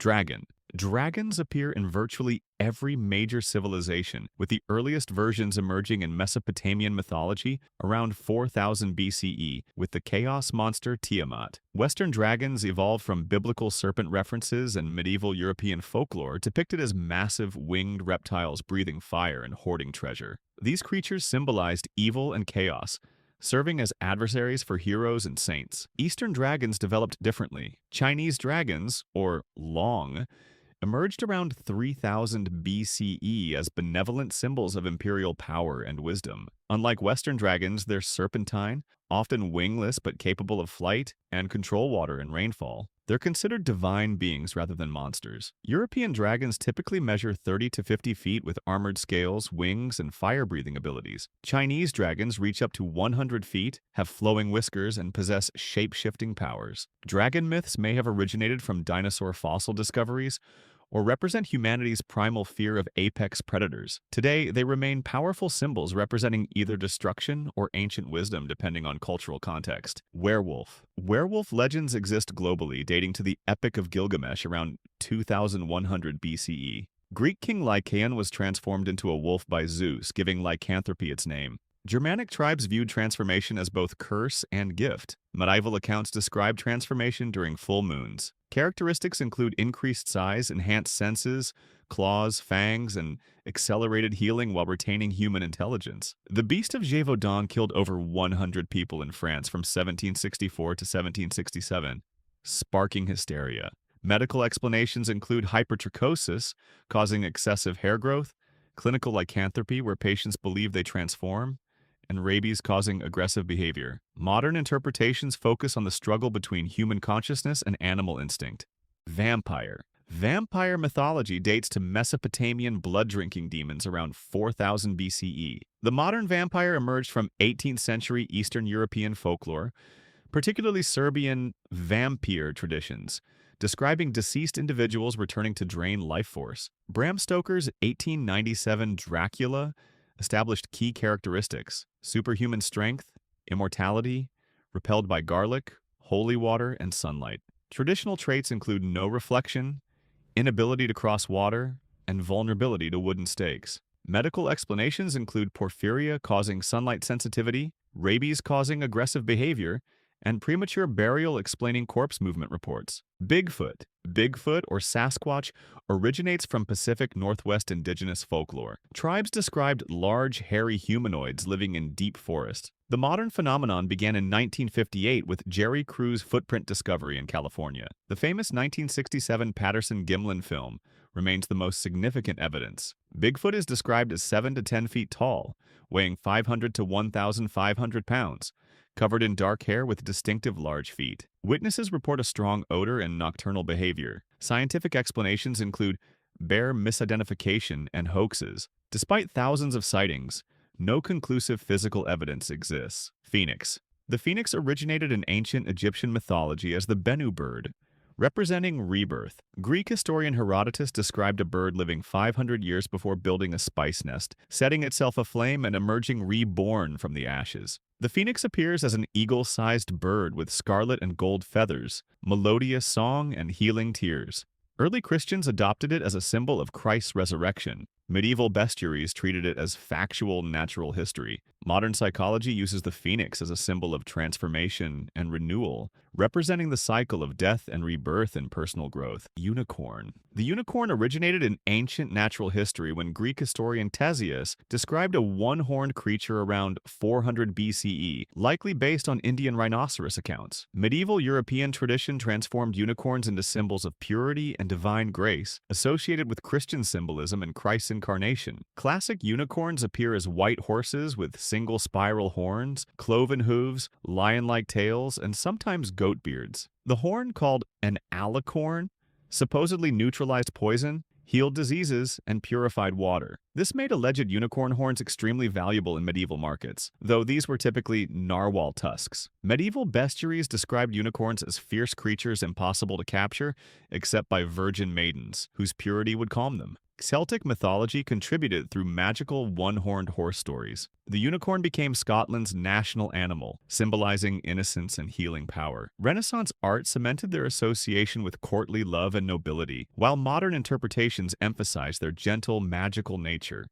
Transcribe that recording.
Dragon. Dragons appear in virtually every major civilization, with the earliest versions emerging in Mesopotamian mythology around 4000 BCE with the chaos monster Tiamat. Western dragons evolved from biblical serpent references and medieval European folklore depicted as massive winged reptiles breathing fire and hoarding treasure. These creatures symbolized evil and chaos, serving as adversaries for heroes and saints. Eastern dragons developed differently. Chinese dragons, or long, emerged around 3000 BCE as benevolent symbols of imperial power and wisdom. Unlike Western dragons, they're serpentine, often wingless but capable of flight, and control water and rainfall. They're considered divine beings rather than monsters. European dragons typically measure 30 to 50 feet with armored scales, wings, and fire-breathing abilities. Chinese dragons reach up to 100 feet, have flowing whiskers, and possess shape-shifting powers. Dragon myths may have originated from dinosaur fossil discoveries, or represent humanity's primal fear of apex predators. Today, they remain powerful symbols representing either destruction or ancient wisdom depending on cultural context. Werewolf. Werewolf legends exist globally, dating to the Epic of Gilgamesh around 2100 BCE. Greek king Lycaon was transformed into a wolf by Zeus, giving lycanthropy its name. Germanic tribes viewed transformation as both curse and gift. Medieval accounts describe transformation during full moons. Characteristics include increased size, enhanced senses, claws, fangs, and accelerated healing while retaining human intelligence. The Beast of Gévaudan killed over 100 people in France from 1764 to 1767, sparking hysteria. Medical explanations include hypertrichosis, causing excessive hair growth, clinical lycanthropy, where patients believe they transform, and rabies causing aggressive behavior. Modern interpretations focus on the struggle between human consciousness and animal instinct. Vampire. Vampire mythology dates to Mesopotamian blood-drinking demons around 4000 BCE. The modern vampire emerged from 18th century Eastern European folklore, particularly Serbian vampire traditions, describing deceased individuals returning to drain life force. Bram Stoker's 1897 Dracula established key characteristics: superhuman strength, immortality, repelled by garlic, holy water, and sunlight. Traditional traits include no reflection, inability to cross water, and vulnerability to wooden stakes. Medical explanations include porphyria causing sunlight sensitivity, rabies causing aggressive behavior, and premature burial explaining corpse movement reports. Bigfoot. Bigfoot, or Sasquatch, originates from Pacific Northwest indigenous folklore. Tribes described large, hairy humanoids living in deep forest. The modern phenomenon began in 1958 with Jerry Crew's footprint discovery in California. The famous 1967 Patterson-Gimlin film remains the most significant evidence. Bigfoot is described as 7 to 10 feet tall, weighing 500 to 1,500 pounds, covered in dark hair with distinctive large feet. Witnesses report a strong odor and nocturnal behavior. Scientific explanations include bear misidentification and hoaxes. Despite thousands of sightings, no conclusive physical evidence exists. Phoenix. The phoenix originated in ancient Egyptian mythology as the Bennu bird, representing rebirth. Greek historian Herodotus described a bird living 500 years before building a spice nest, setting itself aflame and emerging reborn from the ashes. The phoenix appears as an eagle-sized bird with scarlet and gold feathers, melodious song, and healing tears. Early Christians adopted it as a symbol of Christ's resurrection. Medieval bestiaries treated it as factual natural history. Modern psychology uses the phoenix as a symbol of transformation and renewal, representing the cycle of death and rebirth and personal growth. Unicorn. The unicorn originated in ancient natural history when Greek historian Ctesias described a one-horned creature around 400 BCE, likely based on Indian rhinoceros accounts. Medieval European tradition transformed unicorns into symbols of purity and divine grace, associated with Christian symbolism and Christ's incarnation. Classic unicorns appear as white horses with single spiral horns, cloven hooves, lion-like tails, and sometimes goat beards. The horn, called an alicorn, supposedly neutralized poison, healed diseases, and purified water. This made alleged unicorn horns extremely valuable in medieval markets, though these were typically narwhal tusks. Medieval bestiaries described unicorns as fierce creatures impossible to capture, except by virgin maidens, whose purity would calm them. Celtic mythology contributed through magical one-horned horse stories. The unicorn became Scotland's national animal, symbolizing innocence and healing power. Renaissance art cemented their association with courtly love and nobility, while modern interpretations emphasize their gentle, magical nature.